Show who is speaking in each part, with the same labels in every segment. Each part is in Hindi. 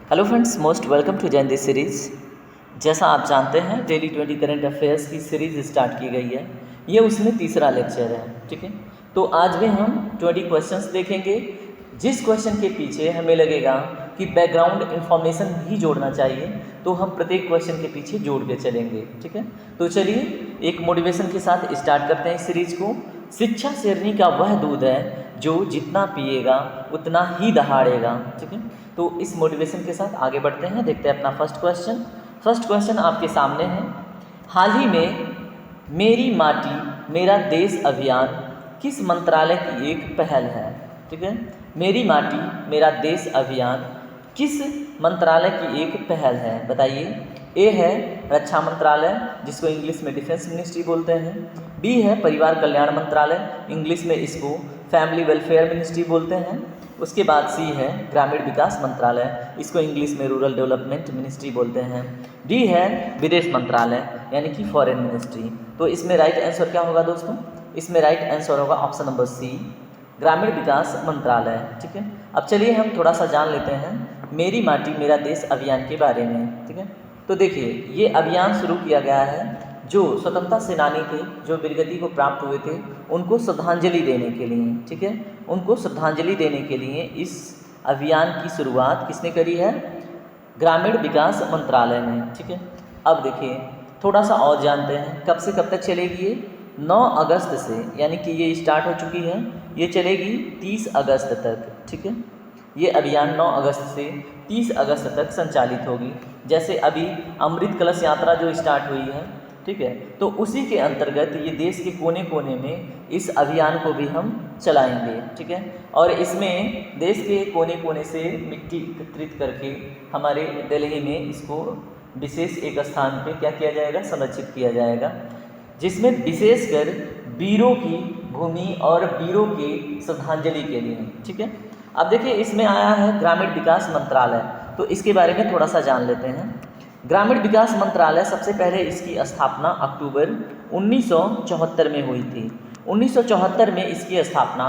Speaker 1: Hello friends, most welcome to Jain this series. जैसा आप जानते हैं, डेली 20 करंट अफेयर्स की सीरीज़ स्टार्ट की गई है। ये उसमें तीसरा लेक्चर है, ठीक है। तो आज भी हम 20 क्वेश्चंस देखेंगे। जिस क्वेश्चन के पीछे हमें लगेगा कि बैकग्राउंड इन्फॉर्मेशन भी जोड़ना चाहिए, तो हम प्रत्येक क्वेश्चन के पीछे जोड़ के चलेंगे, ठीक है। तो चलिए एक मोटिवेशन के साथ स्टार्ट करते हैं इस सीरीज़ को। शिक्षा शेरनी का वह दूध है जो जितना पिएगा उतना ही दहाड़ेगा, ठीक है। तो इस मोटिवेशन के साथ आगे बढ़ते हैं, देखते हैं अपना फर्स्ट क्वेश्चन आपके सामने है। हाल ही में मेरी माटी मेरा देश अभियान किस मंत्रालय की एक पहल है, ठीक है। मेरी माटी मेरा देश अभियान किस मंत्रालय की एक पहल है, बताइए। ए है रक्षा मंत्रालय, जिसको इंग्लिश में डिफेंस मिनिस्ट्री बोलते हैं। बी है परिवार कल्याण मंत्रालय, इंग्लिश में इसको फैमिली वेलफेयर मिनिस्ट्री बोलते हैं। उसके बाद सी है ग्रामीण विकास मंत्रालय, इसको इंग्लिश में रूरल डेवलपमेंट मिनिस्ट्री बोलते हैं। डी है विदेश मंत्रालय, यानी कि फॉरेन मिनिस्ट्री। तो इसमें राइट आंसर क्या होगा दोस्तों? इसमें राइट आंसर होगा ऑप्शन नंबर सी, ग्रामीण विकास मंत्रालय, ठीक है। अब चलिए हम थोड़ा सा जान लेते हैं मेरी माटी मेरा देश अभियान के बारे में, ठीक है। तो देखिए, ये अभियान शुरू किया गया है जो स्वतंत्रता सेनानी थे, जो वीरगति को प्राप्त हुए थे, उनको श्रद्धांजलि देने के लिए, ठीक है। उनको श्रद्धांजलि देने के लिए इस अभियान की शुरुआत किसने करी है? ग्रामीण विकास मंत्रालय ने, ठीक है। अब देखिए थोड़ा सा और जानते हैं कब से कब तक चलेगी ये। 9 अगस्त से, यानी कि ये स्टार्ट हो चुकी है, ये चलेगी 30 अगस्त तक, ठीक है। ये अभियान 9 अगस्त से 30 अगस्त तक संचालित होगी। जैसे अभी अमृत कलश यात्रा जो स्टार्ट हुई है, ठीक है, तो उसी के अंतर्गत ये देश के कोने कोने में इस अभियान को भी हम चलाएंगे, ठीक है। और इसमें देश के कोने कोने से मिट्टी एकत्रित करके हमारे दिल्ली में इसको विशेष एक स्थान पे क्या किया जाएगा? संरक्षित किया जाएगा, जिसमें विशेषकर वीरों की भूमि और वीरों की श्रद्धांजलि के लिए, ठीक है। अब देखिए इसमें आया है ग्रामीण विकास मंत्रालय, तो इसके बारे में थोड़ा सा जान लेते हैं। ग्रामीण विकास मंत्रालय सबसे पहले इसकी स्थापना अक्टूबर 1974 में हुई थी। 1974 में इसकी स्थापना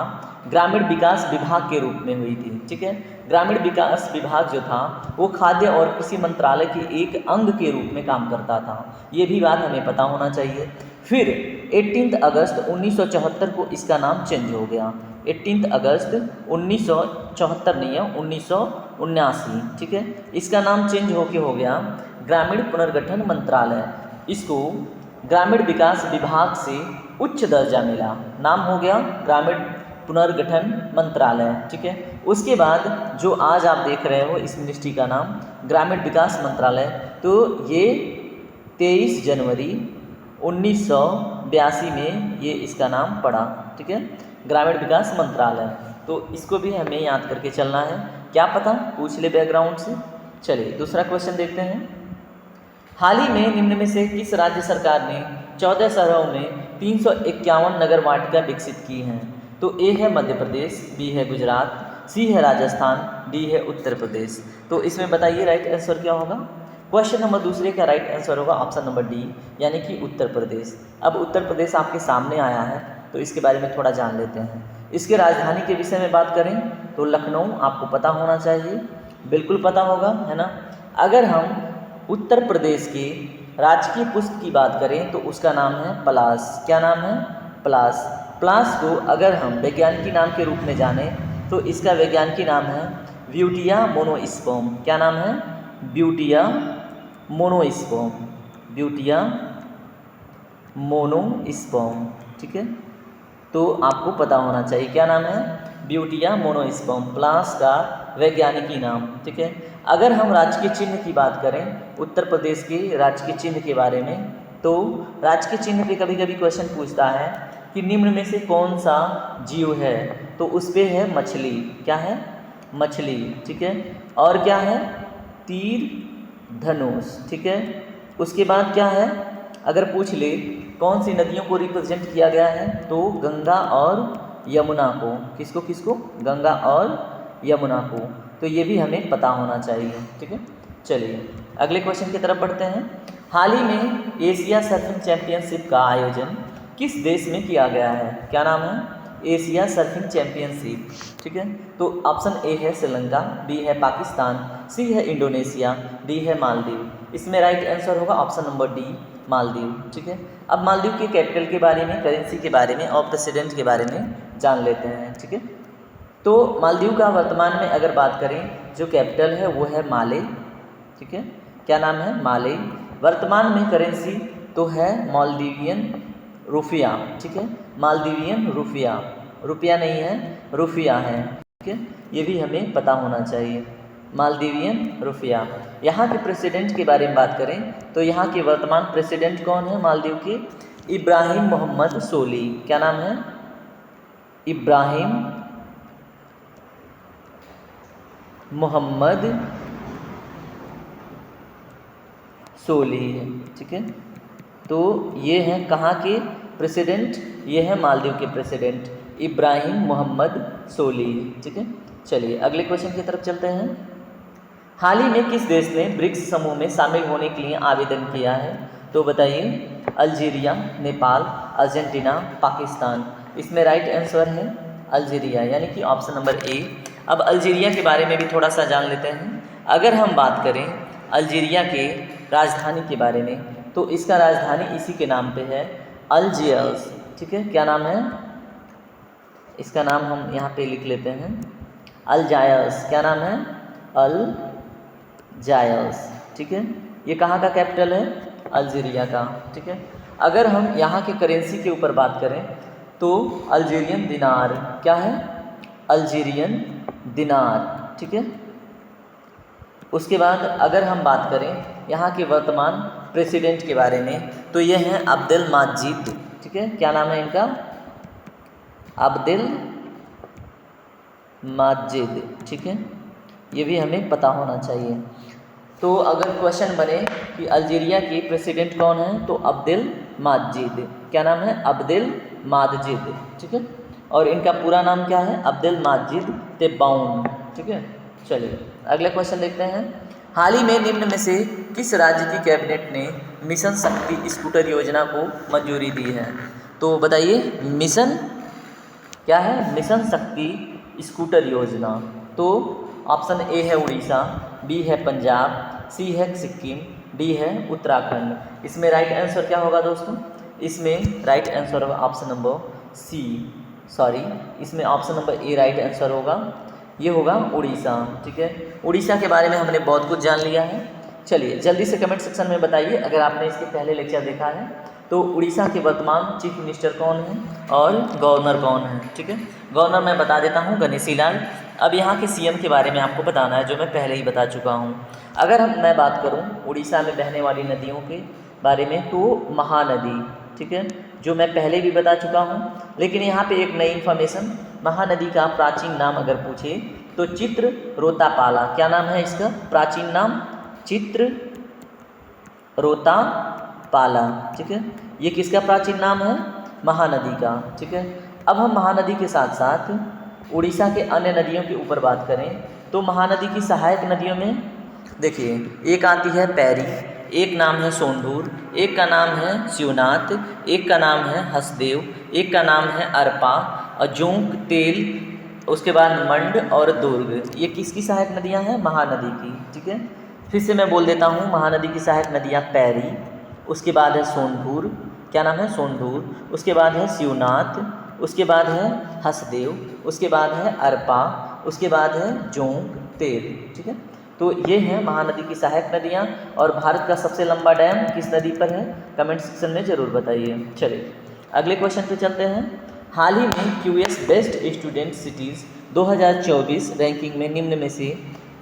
Speaker 1: ग्रामीण विकास विभाग के रूप में हुई थी, ठीक है। ग्रामीण विकास विभाग जो था वो खाद्य और कृषि मंत्रालय के एक अंग के रूप में काम करता था, ये भी बात हमें पता होना चाहिए। फिर 18 अगस्त 1974 को इसका नाम चेंज हो गया। 18 अगस्त 1974 नहीं है, 1979, ठीक है। इसका नाम चेंज होके हो गया ग्रामीण पुनर्गठन मंत्रालय। इसको ग्रामीण विकास विभाग से उच्च दर्जा मिला, नाम हो गया ग्रामीण पुनर्गठन मंत्रालय, ठीक है। उसके बाद जो आज आप देख रहे हो इस मिनिस्ट्री का नाम ग्रामीण विकास मंत्रालय, तो ये 23 जनवरी 1982 में ये इसका नाम पड़ा, ठीक है, ग्रामीण विकास मंत्रालय। तो इसको भी हमें याद करके चलना है, क्या पता पूछ ले बैकग्राउंड से। चलिए दूसरा क्वेश्चन देखते हैं। हाल ही में निम्न में से किस राज्य सरकार ने 14 शहरों में 351 नगर वाटिका विकसित की हैं? तो ए है मध्य प्रदेश, बी है गुजरात, सी है राजस्थान, डी है उत्तर प्रदेश। तो इसमें बताइए राइट आंसर क्या होगा? क्वेश्चन नंबर दूसरे का राइट आंसर होगा ऑप्शन नंबर डी, यानी कि उत्तर प्रदेश। अब उत्तर प्रदेश आपके सामने आया है, तो इसके बारे में थोड़ा जान लेते हैं। इसके राजधानी के विषय में बात करें तो लखनऊ आपको पता होना चाहिए, बिल्कुल पता होगा, है ना। अगर हम उत्तर प्रदेश के राजकीय पुष्प की बात करें तो उसका नाम है पलाश। क्या नाम है? पलाश। पलाश को अगर हम वैज्ञानिक नाम के रूप में जानें तो इसका वैज्ञानिक नाम है ब्यूटिया मोनोस्पर्म। क्या नाम है? ब्यूटिया मोनोस्पर्म, ब्यूटिया मोनोस्पर्म, ठीक है। तो आपको पता होना चाहिए क्या नाम है? ब्यूटिया मोनोस्पर्म, पलाश का वैज्ञानिक नाम, ठीक है। अगर हम राजकीय चिन्ह की बात करें उत्तर प्रदेश के राजकीय चिन्ह के बारे में, तो राजकीय चिन्ह पे कभी कभी क्वेश्चन पूछता है कि निम्न में से कौन सा जीव है, तो उस पे है मछली। क्या है? मछली, ठीक है। और क्या है? तीर धनुष, ठीक है। उसके बाद क्या है, अगर पूछ ले कौन सी नदियों को रिप्रेजेंट किया गया है, तो गंगा और यमुना को। किसको किसको? गंगा और यमुना को। तो ये भी हमें पता होना चाहिए, ठीक है। चलिए अगले क्वेश्चन की तरफ बढ़ते हैं। हाल ही में एशिया सर्फिंग चैंपियनशिप का आयोजन किस देश में किया गया है? क्या नाम है? एशिया सर्फिंग चैंपियनशिप, ठीक है। तो ऑप्शन ए है श्रीलंका, बी है पाकिस्तान, सी है इंडोनेशिया, डी है मालदीव। इसमें राइट आंसर होगा ऑप्शन नंबर डी, मालदीव, ठीक है। अब मालदीव के कैपिटल के बारे में, करेंसी के बारे में और प्रेसिडेंट के बारे में जान लेते हैं, ठीक है। तो मालदीव का वर्तमान में अगर बात करें, जो कैपिटल है वो है माले, ठीक है। क्या नाम है? माले। वर्तमान में करेंसी तो है मालदीवियन रुपया, ठीक है। मालदीवियन रुपया, रुपया नहीं है, रुपया है, ठीक है। ये भी हमें पता होना चाहिए, मालदीवियन रुपया। यहाँ के प्रेसिडेंट के बारे में बात करें तो यहाँ के वर्तमान प्रेसिडेंट कौन है मालदीव के? इब्राहिम मोहम्मद सोली। क्या नाम है? इब्राहिम मोहम्मद सोली है, ठीक है। तो ये हैं कहाँ के प्रेसिडेंट? ये है मालदीव के प्रेसिडेंट इब्राहिम मोहम्मद सोली, ठीक है। चलिए अगले क्वेश्चन की तरफ चलते हैं। हाल ही में किस देश ने ब्रिक्स समूह में शामिल होने के लिए आवेदन किया है? तो बताइए। Algeria, Nepal, Argentina, Pakistan. इसमें राइट आंसर है अल्जीरिया, यानी कि ऑप्शन नंबर ए। अब अल्जीरिया के बारे में भी थोड़ा सा जान लेते हैं। अगर हम बात करें अल्जीरिया के राजधानी के बारे में, तो इसका राजधानी इसी के नाम पे है, अल्जियर्स, ठीक है। क्या नाम है इसका? नाम हम यहाँ पे लिख लेते हैं, अल्जायर्स। क्या नाम है? अल्जायर्स, ठीक है। ये कहाँ का कैपिटल है? अल्जीरिया का, ठीक है। अगर हम यहाँ के करेंसी के ऊपर बात करें तो अल्जीरियन दिनार। क्या है? अल्जीरियन दिनार, ठीक है। उसके बाद अगर हम बात करें यहाँ के वर्तमान प्रेसिडेंट के बारे में, तो ये हैं अब्देल माजिद, ठीक है। क्या नाम है इनका? अब्देल माजिद, ठीक है। ये भी हमें पता होना चाहिए। तो अगर क्वेश्चन बने कि अल्जीरिया के प्रेसिडेंट कौन है, तो अब्देल माजिद। क्या नाम है? अब्देल माजिद, ठीक है। और इनका पूरा नाम क्या है? अब्देल माजिद तेब्बाउन, ठीक है। चलिए अगले क्वेश्चन देखते हैं। हाल ही में निम्न में से किस राज्य की कैबिनेट ने मिशन शक्ति स्कूटर योजना को मंजूरी दी है? तो बताइए। मिशन क्या है? मिशन शक्ति स्कूटर योजना। तो ऑप्शन ए है उड़ीसा, बी है पंजाब, सी है सिक्किम, डी है उत्तराखंड। इसमें राइट आंसर क्या होगा दोस्तों? इसमें राइट आंसर होगा ऑप्शन नंबर सी, सॉरी, इसमें option number A right answer होगा। ये होगा उड़ीसा, ठीक है। उड़ीसा के बारे में हमने बहुत कुछ जान लिया है। चलिए जल्दी से कमेंट सेक्शन में बताइए अगर आपने इसके पहले लेक्चर देखा है। तो उड़ीसा के वर्तमान चीफ मिनिस्टर कौन है और गवर्नर कौन है, ठीक है। गवर्नर मैं बता देता हूँ, गणेशी लाल। अब यहाँ के सीएम के बारे में आपको बताना है, जो मैं पहले ही बता चुका हूँ। अगर मैं बात करूँ उड़ीसा में बहने वाली नदियों के बारे में, तो महानदी, ठीक है, जो मैं पहले भी बता चुका हूँ। लेकिन यहाँ पे एक नई इन्फॉर्मेशन, महानदी का प्राचीन नाम अगर पूछे तो चित्र रोतापाला। क्या नाम है इसका प्राचीन नाम? चित्र रोतापाला, ठीक है। ये किसका प्राचीन नाम है? महानदी का, ठीक है। अब हम महानदी के साथ साथ उड़ीसा के अन्य नदियों के ऊपर बात करें तो महानदी की सहायक नदियों में देखिए, एक आती है पैरी, एक नाम है सोंढूर, एक का नाम है शिवनाथ, एक का नाम है हसदेव, एक का नाम है अरपा और जोंक तेल, उसके बाद मंड और दुर्ग। ये किसकी सहायक नदियां हैं? महानदी की, ठीक है। फिर से मैं बोल देता हूँ, महानदी की सहायक नदियाँ पैरी, उसके बाद है सोंढूर, क्या नाम है? सोंढूर, उसके बाद है शिवनाथ, उसके बाद है हसदेव, उसके बाद है अरपा, उसके बाद है जोंक तेल, ठीक है। तो ये हैं महानदी की सहायक नदियाँ। और भारत का सबसे लंबा डैम किस नदी पर है? कमेंट सेक्शन में ज़रूर बताइए। चलिए अगले क्वेश्चन पे चलते हैं। हाल ही में QS best student cities 2024 ranking में निम्न में से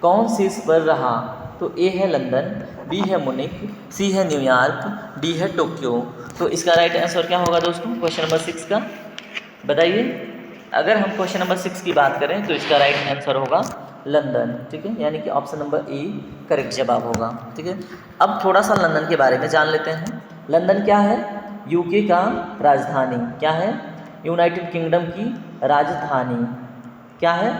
Speaker 1: कौन शीर्ष पर रहा? तो ए है लंदन, बी है मुनिक, सी है न्यूयॉर्क, डी है टोक्यो। तो इसका राइट आंसर क्या होगा दोस्तों क्वेश्चन नंबर 6 का? बताइए। अगर हम क्वेश्चन नंबर 6 की बात करें तो इसका राइट आंसर होगा लंदन, ठीक है, यानी कि ऑप्शन नंबर ए करेक्ट जवाब होगा, ठीक है। अब थोड़ा सा लंदन के बारे में जान लेते हैं। लंदन क्या है? यूके का राजधानी। क्या है? यूनाइटेड किंगडम की राजधानी क्या है?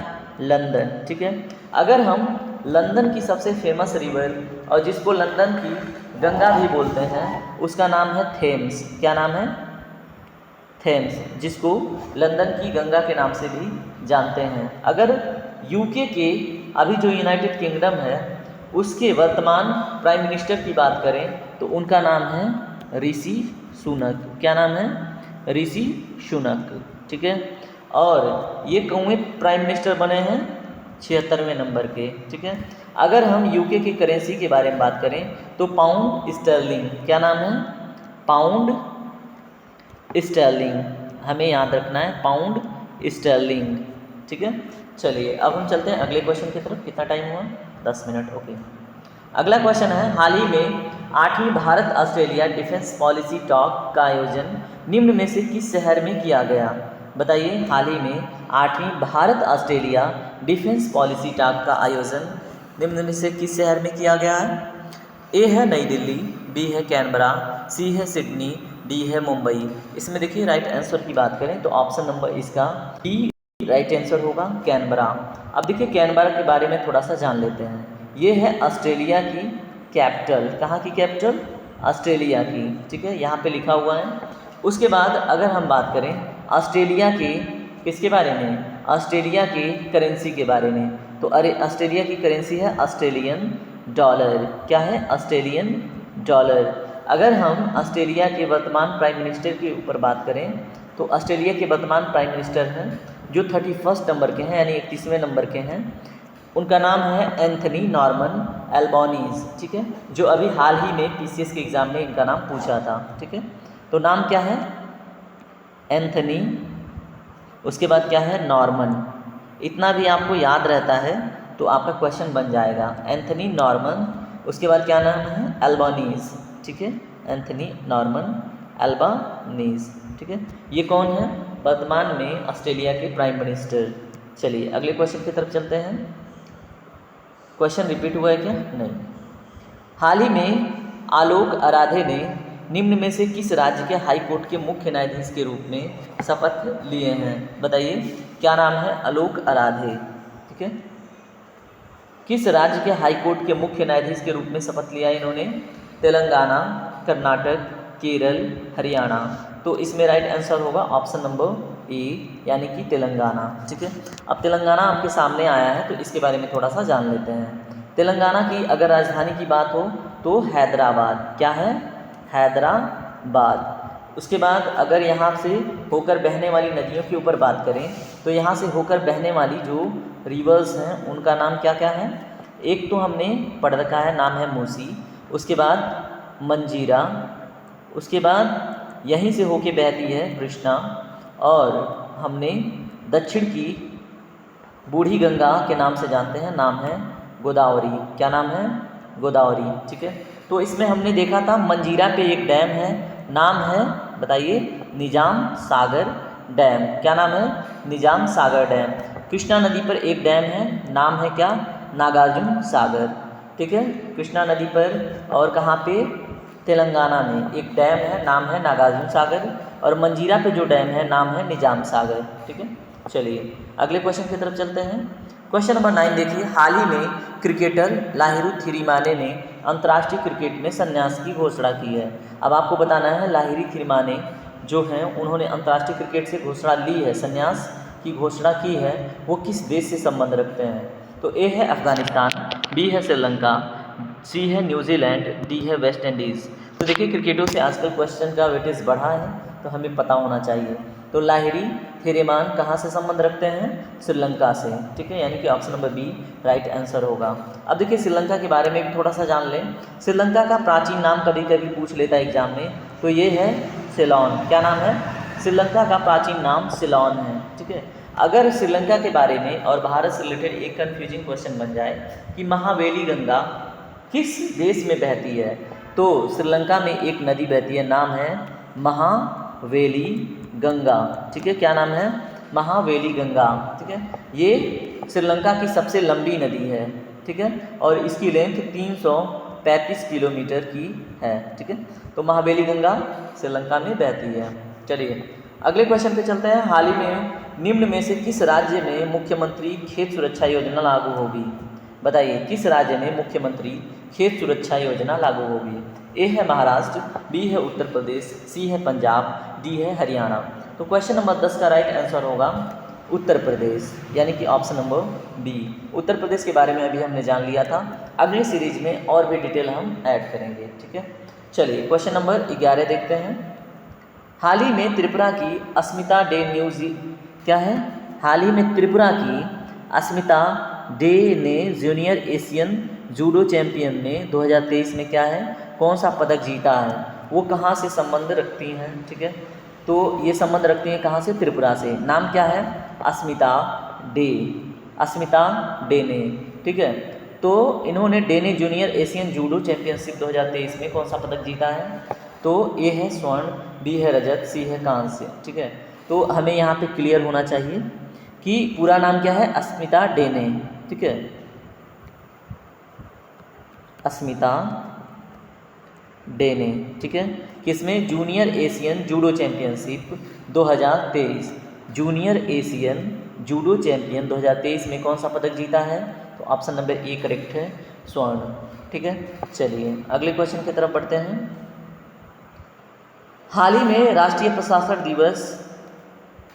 Speaker 1: लंदन, ठीक है। अगर हम लंदन की सबसे फेमस रिवर और जिसको लंदन की गंगा भी बोलते हैं, उसका नाम है थेम्स। क्या नाम है? थेम्स, जिसको लंदन की गंगा के नाम से भी जानते हैं। अगर यूके के अभी जो यूनाइटेड किंगडम है उसके वर्तमान प्राइम मिनिस्टर की बात करें तो उनका नाम है ऋषि सुनक। क्या नाम है? ऋषि सुनक। ठीक है, और ये कौन प्राइम मिनिस्टर बने हैं? 76वें नंबर के। ठीक है, अगर हम यूके की करेंसी के बारे में बात करें तो पाउंड स्टर्लिंग। क्या नाम है? पाउंड स्टर्लिंग, हमें याद रखना है, पाउंड स्टर्लिंग। ठीक है, चलिए अब हम चलते हैं अगले क्वेश्चन की तरफ। कितना टाइम हुआ? 10 मिनट। ओके, अगला क्वेश्चन है, हाल ही में 8वीं Bharat Australia defence policy talk का आयोजन निम्न में से किस शहर में किया गया? बताइए, हाल ही में 8वीं Bharat Australia defence policy talk का आयोजन निम्न में से किस शहर में किया गया है? ए है नई दिल्ली, बी है कैनबरा, सी है सिडनी, डी है मुंबई। इसमें देखिए राइट आंसर की बात करें तो ऑप्शन नंबर इसका डी राइट आंसर होगा, कैनबरा। अब देखिए कैनबरा के बारे में थोड़ा सा जान लेते हैं। ये है ऑस्ट्रेलिया की कैपिटल। कहाँ की कैपिटल? ऑस्ट्रेलिया की। ठीक है, यहाँ पे लिखा हुआ है। उसके बाद अगर हम बात करें ऑस्ट्रेलिया के किसके बारे में? ऑस्ट्रेलिया के करेंसी के बारे में, तो अरे ऑस्ट्रेलिया की करेंसी है ऑस्ट्रेलियन डॉलर। क्या है? Australian dollar. अगर हम ऑस्ट्रेलिया के वर्तमान प्राइम मिनिस्टर के ऊपर बात करें तो ऑस्ट्रेलिया के वर्तमान प्राइम मिनिस्टर हैं जो 31 नंबर के हैं, यानी 31वें नंबर के हैं। उनका नाम है एंथनी नॉर्मन एल्बनीज़। ठीक है, जो अभी हाल ही में पीसीएस के एग्ज़ाम में इनका नाम पूछा था। ठीक है, तो नाम क्या है? एंथनी, उसके बाद क्या है? नॉर्मन। इतना भी आपको याद रहता है तो आपका क्वेश्चन बन जाएगा। एंथनी नॉर्मन, उसके बाद क्या नाम है? एल्बनीज़। ठीक है, एंथनी नॉर्मन एल्बनीज़। ठीक है, ये कौन है? वर्तमान में ऑस्ट्रेलिया के प्राइम मिनिस्टर। चलिए अगले क्वेश्चन की तरफ चलते हैं। क्वेश्चन रिपीट हुआ है क्या? नहीं। हाल ही में आलोक आराधे ने निम्न में से किस राज्य के हाई कोर्ट के मुख्य न्यायाधीश के रूप में शपथ लिए हैं? बताइए, क्या नाम है? आलोक आराधे। ठीक है, किस राज्य के हाई कोर्ट के मुख्य न्यायाधीश के रूप में शपथ लिया इन्होंने? तेलंगाना, कर्नाटक, केरल, हरियाणा। तो इसमें राइट आंसर होगा ऑप्शन नंबर ए, यानी कि तेलंगाना। ठीक है, अब तेलंगाना आपके सामने आया है तो इसके बारे में थोड़ा सा जान लेते हैं। तेलंगाना की अगर राजधानी की बात हो तो हैदराबाद। क्या है? हैदराबाद। उसके बाद अगर यहाँ से होकर बहने वाली नदियों के ऊपर बात करें तो यहाँ से होकर बहने वाली जो रिवर्स हैं उनका नाम क्या क्या है? एक तो हमने पढ़ रखा है, नाम है मूसी, उसके बाद मंजीरा, उसके बाद यहीं से होके बहती है कृष्णा, और हमने दक्षिण की बूढ़ी गंगा के नाम से जानते हैं, नाम है गोदावरी। क्या नाम है? गोदावरी। ठीक है, तो इसमें हमने देखा था मंजीरा पे एक डैम है, नाम है, बताइए, निजाम सागर डैम। क्या नाम है? निजाम सागर डैम। कृष्णा नदी पर एक डैम है, नाम है क्या? नागार्जुन सागर। ठीक है, कृष्णा नदी पर और कहाँ पे? तेलंगाना में एक डैम है, नाम है नागार्जुन सागर, और मंजीरा पे जो डैम है नाम है निजाम सागर। ठीक है, चलिए अगले क्वेश्चन की तरफ चलते हैं। क्वेश्चन नंबर 9 देखिए, हाल ही में क्रिकेटर लाहिरू थिरिमाने ने अंतर्राष्ट्रीय क्रिकेट में संन्यास की घोषणा की है। अब आपको बताना है लाहिरू थिरिमाने जो हैं उन्होंने अंतर्राष्ट्रीय क्रिकेट से घोषणा ली है, संन्यास की घोषणा की है, वो किस देश से संबंध रखते हैं? तो ए है अफगानिस्तान, बी है श्रीलंका, सी है न्यूजीलैंड, डी है वेस्ट इंडीज़। तो देखिए क्रिकेटों से आजकल क्वेश्चन का वेटेज बढ़ा है तो हमें पता होना चाहिए। तो लाहिरी थिरिमान कहाँ से संबंध रखते हैं? श्रीलंका से। ठीक है, यानी कि option number B right answer होगा। अब देखिए श्रीलंका के बारे में भी थोड़ा सा जान लें। श्रीलंका का प्राचीन नाम कभी कभी पूछ लेता है एग्जाम में, तो ये है सिलोन। क्या नाम है? श्रीलंका का प्राचीन नाम सिलोन है। ठीक है, अगर श्रीलंका के बारे में और भारत से रिलेटेड एक कन्फ्यूजिंग क्वेश्चन बन जाए कि महावेली गंगा किस देश में बहती है, तो श्रीलंका में एक नदी बहती है, नाम है महावेली गंगा। ठीक है, क्या नाम है? महावेली गंगा। ठीक है, ये श्रीलंका की सबसे लंबी नदी है। ठीक है, और इसकी लेंथ 335 किलोमीटर की है। ठीक है, तो महावेली गंगा श्रीलंका में बहती है। चलिए अगले क्वेश्चन पे चलते हैं। हाल ही में निम्न में से किस राज्य में मुख्यमंत्री खेत सुरक्षा योजना लागू होगी? बताइए, किस राज्य में मुख्यमंत्री खेत सुरक्षा योजना लागू होगी? ए है महाराष्ट्र, बी है उत्तर प्रदेश, सी है पंजाब, डी है हरियाणा। तो क्वेश्चन नंबर 10 का राइट आंसर होगा उत्तर प्रदेश, यानी कि option number B. Uttar Pradesh के बारे में अभी हमने जान लिया था, अगली सीरीज में और भी डिटेल हम ऐड करेंगे, ठीक है। चलिए क्वेश्चन नंबर 11 देखते हैं। हाल ही में त्रिपुरा की अस्मिता डे न्यूज क्या है? हाल ही में त्रिपुरा की अस्मिता डे ने जूनियर एशियन जूडो चैंपियन में 2023 में क्या है, कौन सा पदक जीता है? वो कहाँ से संबंध रखती हैं, ठीक है। तो ये संबंध रखती हैं कहाँ से? त्रिपुरा से। नाम क्या है? अस्मिता डे, अस्मिता डे ने, ठीक है। तो इन्होंने डे ने जूनियर एशियन जूडो चैंपियनशिप 2023 में कौन सा पदक जीता है? तो ए है स्वर्ण, बी है रजत, सी है कांस्य, ठीक है। तो हमें यहाँ पे क्लियर होना चाहिए कि पूरा नाम क्या है? अस्मिता डे ने, ठीक है, अस्मिता डे ने, ठीक है। किसमें? Junior Asian judo championship 2023, junior Asian judo champion 2023 में कौन सा पदक जीता है? तो ऑप्शन नंबर ए करेक्ट है, स्वर्ण, ठीक है। चलिए अगले क्वेश्चन की तरफ बढ़ते हैं। हाल ही में राष्ट्रीय प्रशासन दिवस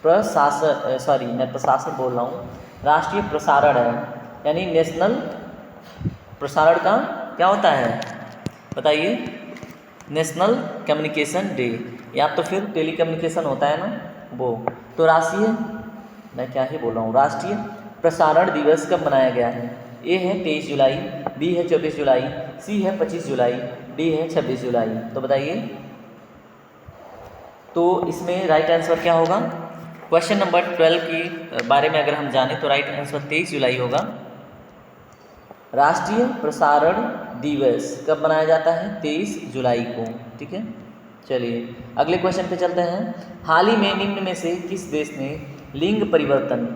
Speaker 1: प्रशासन बोल रहा हूँ, राष्ट्रीय प्रसारण है, यानी नेशनल प्रसारण का क्या होता है बताइए? नेशनल कम्युनिकेशन डे, या तो फिर टेली कम्युनिकेशन होता है ना वो। तो राष्ट्रीय, मैं क्या ही बोल रहा हूँ, राष्ट्रीय प्रसारण दिवस कब मनाया गया है? ए है 23 जुलाई, बी है 24 जुलाई, सी है 25 जुलाई, डी है 26 जुलाई। तो बताइए, तो इसमें राइट आंसर क्या होगा? क्वेश्चन नंबर 12 की बारे में अगर हम जाने तो राइट आंसर 23 जुलाई होगा। राष्ट्रीय प्रसारण दिवस कब मनाया जाता है? 23 जुलाई को, ठीक है। चलिए अगले क्वेश्चन पे चलते हैं। हाल ही में निम्न में से किस देश ने लिंग परिवर्तन,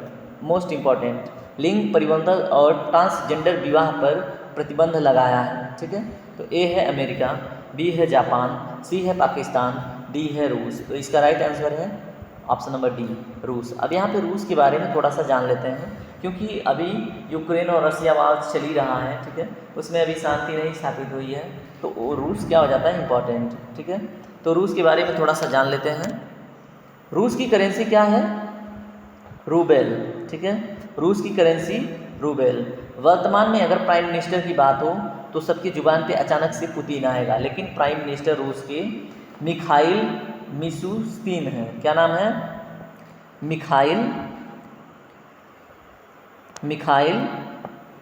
Speaker 1: मोस्ट इंपॉर्टेंट, लिंग परिवर्तन और ट्रांसजेंडर विवाह पर प्रतिबंध लगाया है? ठीक है, तो ए है अमेरिका, बी है जापान, सी है पाकिस्तान, डी है रूस। तो इसका राइट आंसर है ऑप्शन नंबर डी, रूस। अब यहाँ पे रूस के बारे में थोड़ा सा जान लेते हैं, क्योंकि अभी यूक्रेन और रसिया वार चल ही रहा है, ठीक है, उसमें अभी शांति नहीं स्थापित हुई है, तो वो रूस क्या हो जाता है? इम्पॉर्टेंट, ठीक है। तो रूस के बारे में थोड़ा सा जान लेते हैं। रूस की करेंसी क्या है? रूबेल, ठीक है, रूस की करेंसी रूबेल। वर्तमान में अगर प्राइम मिनिस्टर की बात हो तो सबकी जुबान पे अचानक से पुतिन आएगा, लेकिन प्राइम मिनिस्टर रूस के मिखाइल मिशुस्तिन है। क्या नाम है? मिखाइल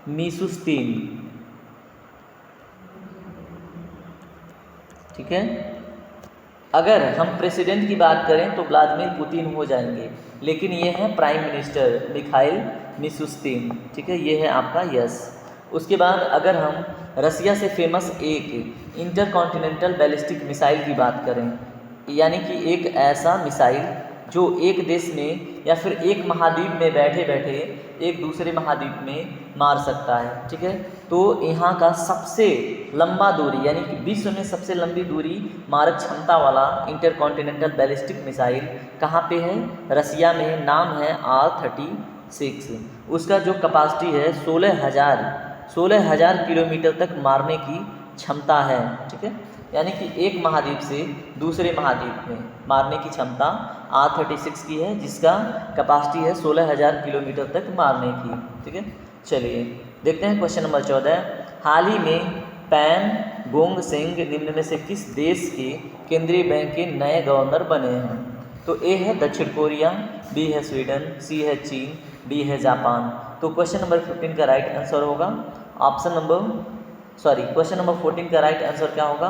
Speaker 1: मिशुस्तिन, ठीक है। अगर हम प्रेसिडेंट की बात करें तो व्लादिमीर पुतिन हो जाएंगे, लेकिन ये है प्राइम मिनिस्टर मिखाइल मिशुस्तिन, ठीक है, ये है आपका यस। उसके बाद अगर हम रसिया से फेमस एक इंटरकॉन्टिनेंटल बैलिस्टिक मिसाइल की बात करें, यानी कि एक ऐसा मिसाइल जो एक देश में या फिर एक महाद्वीप में बैठे बैठे एक दूसरे महाद्वीप में मार सकता है, ठीक है। तो यहाँ का सबसे लंबा दूरी, यानी कि विश्व में सबसे लंबी दूरी मारक क्षमता वाला इंटरकॉन्टिनेंटल बैलिस्टिक मिसाइल कहाँ पे है? रसिया में। नाम है R-36। उसका जो कैपेसिटी है 16,000 किलोमीटर तक मारने की क्षमता है, ठीक है। यानी कि एक महाद्वीप से दूसरे महाद्वीप में मारने की क्षमता R-36 की है, जिसका कैपेसिटी है 16,000 किलोमीटर तक मारने की, ठीक है। चलिए देखते हैं क्वेश्चन नंबर 14। हाल ही में पैन गोंग सेंग निम्न में से किस देश के केंद्रीय बैंक के नए गवर्नर बने हैं? तो ए है दक्षिण कोरिया, बी है स्वीडन, सी है चीन, डी है जापान। तो क्वेश्चन नंबर 15 का राइट आंसर होगा क्वेश्चन नंबर 14 का राइट आंसर क्या होगा?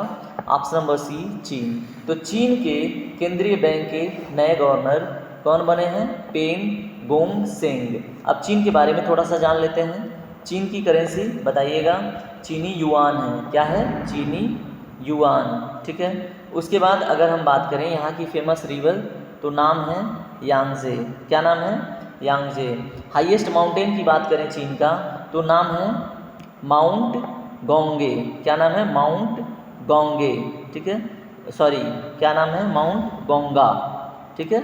Speaker 1: ऑप्शन नंबर सी, चीन। तो चीन के केंद्रीय बैंक के नए गवर्नर कौन बने हैं? Pan Gongsheng. अब चीन के बारे में थोड़ा सा जान लेते हैं। चीन की करेंसी बताइएगा, चीनी युआन है। क्या है? चीनी युआन, ठीक है। उसके बाद अगर हम बात करें यहाँ की फेमस रिवर, तो नाम है यांगजे। क्या नाम है? यांगजे। हाईएस्ट माउंटेन की बात करें चीन का, तो नाम है माउंट गोंगे। क्या नाम है? माउंट गोंगे, ठीक है। क्या नाम है? माउंट गोंगा, ठीक है।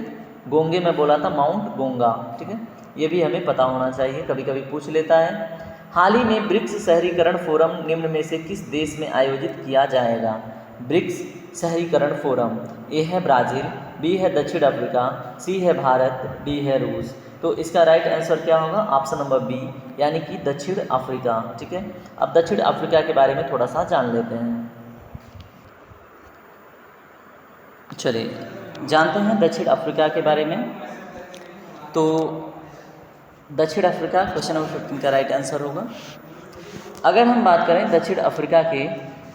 Speaker 1: गोंगे मैं बोला था, माउंट गोंगा, ठीक है। ये भी हमें पता होना चाहिए, कभी कभी पूछ लेता है। हाल ही में ब्रिक्स शहरीकरण फोरम निम्न में से किस देश में आयोजित किया जाएगा? ब्रिक्स शहरीकरण फोरम। ए है ब्राज़ील, बी है दक्षिण अफ्रीका, सी है भारत, डी है रूस। तो इसका राइट आंसर क्या होगा? ऑप्शन नंबर बी, यानी कि दक्षिण अफ्रीका। ठीक है, अब दक्षिण अफ्रीका के बारे में थोड़ा सा जान लेते हैं। चलिए जानते हैं दक्षिण अफ्रीका के बारे में। तो दक्षिण अफ्रीका क्वेश्चन नंबर 15 का राइट आंसर होगा। अगर हम बात करें दक्षिण अफ्रीका के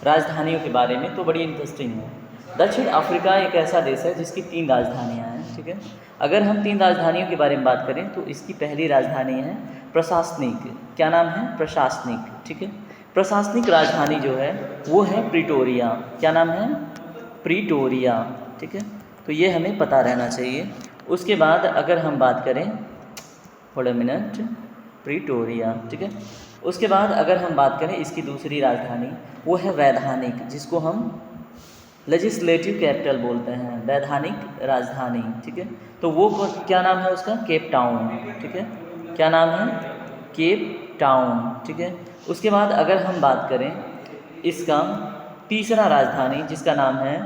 Speaker 1: राजधानियों के बारे में तो बड़ी इंटरेस्टिंग है। दक्षिण अफ्रीका एक ऐसा देश है जिसकी 3 राजधानियाँ हैं। ठीक है, अगर हम 3 राजधानियों के बारे में बात करें तो इसकी पहली राजधानी है प्रशासनिक। क्या नाम है? प्रशासनिक। ठीक है, प्रशासनिक राजधानी जो है वो है प्रिटोरिया। क्या नाम है? प्रिटोरिया। ठीक है, तो ये हमें पता रहना चाहिए। उसके बाद अगर हम बात करें थोड़ा मिनट, प्रिटोरिया। ठीक है, उसके बाद अगर हम बात करें इसकी दूसरी राजधानी वो है वैधानिक, जिसको हम लेजिस्लेटिव कैपिटल बोलते हैं, वैधानिक राजधानी। ठीक है, तो वो क्या नाम है उसका? Cape Town. ठीक है, क्या नाम है? Cape Town. ठीक है, उसके बाद अगर हम बात करें इसका तीसरा राजधानी जिसका नाम है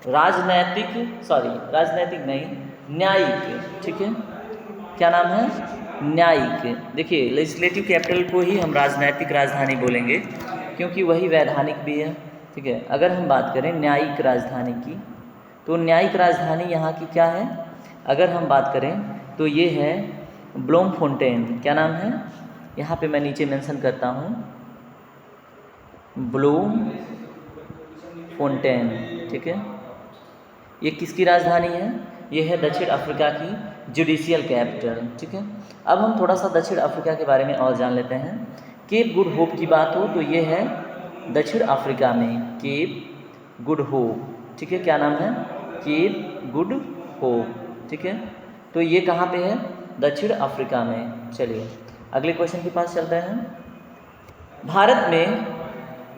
Speaker 1: राजनैतिक नहीं, न्यायिक। ठीक है, क्या नाम है? न्यायिक। देखिए लेजिस्लेटिव कैपिटल को ही हम राजनैतिक राजधानी बोलेंगे क्योंकि वही वैधानिक भी है। ठीक है, अगर हम बात करें न्यायिक राजधानी की तो न्यायिक राजधानी यहाँ की क्या है? अगर हम बात करें तो ये है ब्लोमफोंटेन। क्या नाम है? यहाँ पे मैं नीचे मेंशन करता हूँ, ब्लोमफोंटेन। ठीक है, ये किसकी राजधानी है? ये है दक्षिण अफ्रीका की जुडिशियल कैपिटल। ठीक है, अब हम थोड़ा सा दक्षिण अफ्रीका के बारे में और जान लेते हैं। केप गुड होप की बात हो तो ये है दक्षिण अफ्रीका में, केप गुड होप। ठीक है, क्या नाम है? Cape Good Hope. ठीक है, तो ये कहाँ पे है? दक्षिण अफ्रीका में। चलिए अगले क्वेश्चन के पास चलते हैं। भारत में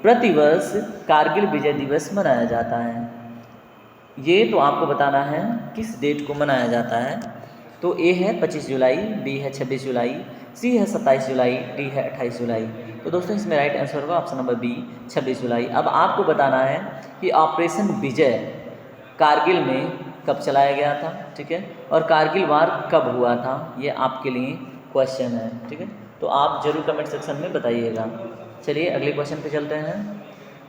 Speaker 1: प्रतिवर्ष कारगिल विजय दिवस मनाया जाता है। ये तो आपको बताना है किस डेट को मनाया जाता है। तो ए है 25 जुलाई, बी है 26 जुलाई, सी है 27 जुलाई, डी है 28 जुलाई। तो दोस्तों इसमें राइट आंसर होगा ऑप्शन नंबर बी, 26 जुलाई। अब आपको बताना है कि ऑपरेशन विजय कारगिल में कब चलाया गया था। ठीक है, और कारगिल वार कब हुआ था, ये आपके लिए क्वेश्चन है। ठीक है, तो आप जरूर कमेंट सेक्शन में बताइएगा। चलिए अगले क्वेश्चन पे चलते हैं।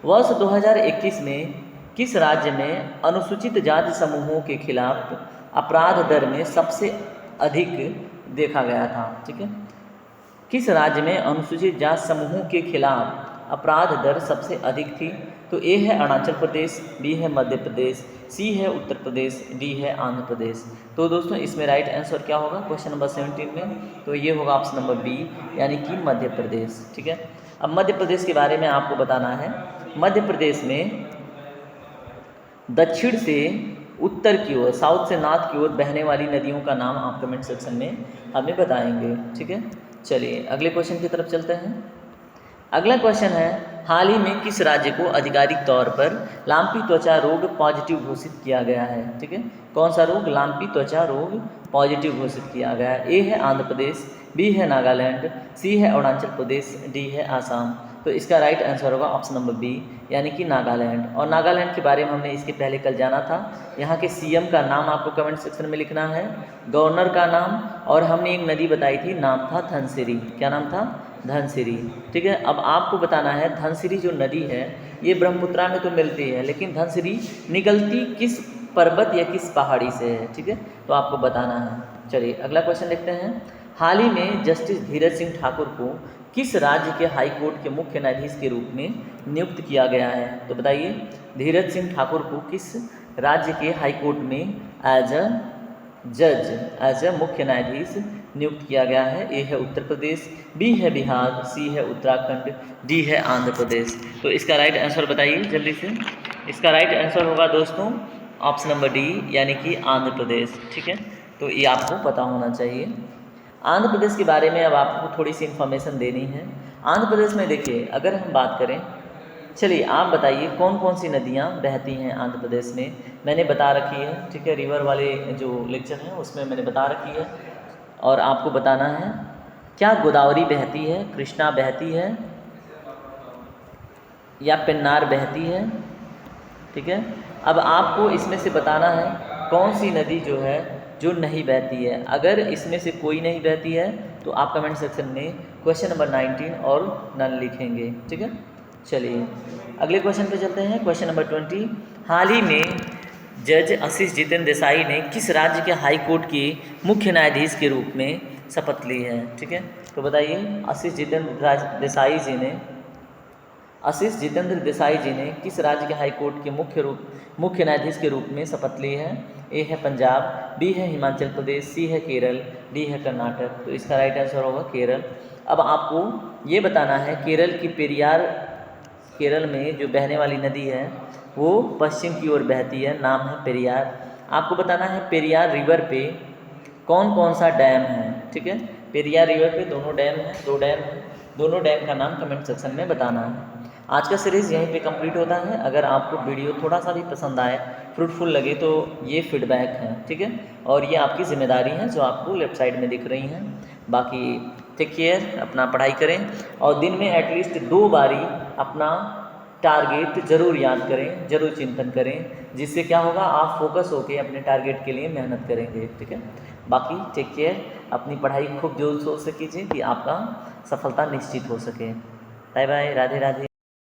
Speaker 1: वर्ष 2021 में किस राज्य में अनुसूचित जाति समूहों के खिलाफ अपराध दर में सबसे अधिक देखा गया था? ठीक है, किस राज्य में अनुसूचित जाति समूहों के खिलाफ अपराध दर सबसे अधिक थी? तो ए है अरुणाचल प्रदेश, बी है मध्य प्रदेश, सी है उत्तर प्रदेश, डी है आंध्र प्रदेश। तो दोस्तों इसमें राइट आंसर क्या होगा क्वेश्चन नंबर 17 में? तो ये होगा ऑप्शन नंबर बी, यानी कि मध्य प्रदेश। ठीक है, अब मध्य प्रदेश के बारे में आपको बताना है। मध्य प्रदेश में दक्षिण से उत्तर की ओर, साउथ से नॉर्थ की ओर बहने वाली नदियों का नाम आप कमेंट सेक्शन में हमें बताएंगे। ठीक है, चलिए अगले क्वेश्चन की तरफ चलते हैं। अगला क्वेश्चन है, हाल ही में किस राज्य को आधिकारिक तौर पर लाम्पी त्वचा रोग पॉजिटिव घोषित किया गया है? ठीक है, कौन सा रोग? लाम्पी त्वचा रोग पॉजिटिव घोषित किया गया है। ए है आंध्र प्रदेश, बी है नागालैंड, सी है अरुणाचल प्रदेश, डी है आसाम। तो इसका राइट आंसर होगा ऑप्शन नंबर बी, यानी कि नागालैंड। और नागालैंड के बारे में हमने इसके पहले कल जाना था। यहाँ के सीएम का नाम आपको कमेंट सेक्शन में लिखना है, गवर्नर का नाम, और हमने एक नदी बताई थी, नाम था धनसिरी। क्या नाम था? धनसिरी। ठीक है, अब आपको बताना है धनसिरी जो नदी है ये ब्रह्मपुत्रा में तो मिलती है, लेकिन धनसिरी निकलती किस पर्वत या किस पहाड़ी से है? ठीक है, तो आपको बताना है। चलिए अगला क्वेश्चन देखते हैं। हाल ही में जस्टिस धीरज सिंह ठाकुर को किस राज्य के हाई कोर्ट के मुख्य न्यायाधीश के रूप में नियुक्त किया गया है? तो बताइए, धीरज सिंह ठाकुर को किस राज्य के हाई कोर्ट में एज अ जज, एज अ मुख्य न्यायाधीश नियुक्त किया गया है? ए है उत्तर प्रदेश, बी है बिहार, सी है उत्तराखंड, डी है आंध्र प्रदेश। तो इसका राइट आंसर बताइए जल्दी से। इसका राइट आंसर होगा दोस्तों ऑप्शन नंबर डी, यानी कि आंध्र प्रदेश। ठीक है, तो ये आपको पता होना चाहिए। आंध्र प्रदेश के बारे में अब आपको थोड़ी सी इन्फॉर्मेशन देनी है। आंध्र प्रदेश में देखिए, अगर हम बात करें, चलिए आप बताइए कौन कौन सी नदियाँ बहती हैं आंध्र प्रदेश में? मैंने बता रखी है। ठीक है, रिवर वाले जो लेक्चर हैं उसमें मैंने बता रखी है, और आपको बताना है क्या गोदावरी बहती है, कृष्णा बहती है, या पेन्नार बहती है, ठीक है। अब आपको इसमें से बताना है कौन सी नदी जो है जो नहीं बहती है। अगर इसमें से कोई नहीं बहती है तो आप कमेंट सेक्शन में क्वेश्चन नंबर 19 और नन लिखेंगे, ठीक है। चलिए अगले क्वेश्चन पे चलते हैं। क्वेश्चन नंबर 20, हाल ही में जज आशीष जितेंद्र देसाई ने किस राज्य के हाई कोर्ट के मुख्य न्यायाधीश के रूप में शपथ ली है, ठीक है। तो बताइए आशीष जितेंद्र देसाई जी ने किस राज्य के हाई कोर्ट के मुख्य न्यायाधीश के रूप में शपथ ली है। ए है पंजाब, बी है हिमाचल प्रदेश, सी है केरल, डी है कर्नाटक। तो इसका राइट आंसर होगा केरल। अब आपको ये बताना है केरल में जो बहने वाली नदी है वो पश्चिम की ओर बहती है, नाम है पेरियार। आपको बताना है पेरियार रिवर पे कौन कौन सा डैम है, ठीक है। पेरियार रिवर पे दो डैम हैं, दोनों डैम का नाम कमेंट सेक्शन में बताना है। आज का सीरीज़ यहीं पे कंप्लीट होता है। अगर आपको वीडियो थोड़ा सा भी पसंद आए, फ्रूटफुल लगे तो ये फीडबैक है, ठीक है। और ये आपकी जिम्मेदारी है जो आपको लेफ्ट साइड में दिख रही हैं। बाकी टेक केयर, अपना पढ़ाई करें और दिन में एटलीस्ट 2 बारी अपना टारगेट ज़रूर याद करें, ज़रूर चिंतन करें, जिससे क्या होगा आप फोकस होकर अपने टारगेट के लिए मेहनत करेंगे, ठीक है। बाकी टेक केयर, अपनी पढ़ाई खूब जोर शोर से कीजिए कि आपका सफलता निश्चित हो सके। Bye bye, Radhe Radhe.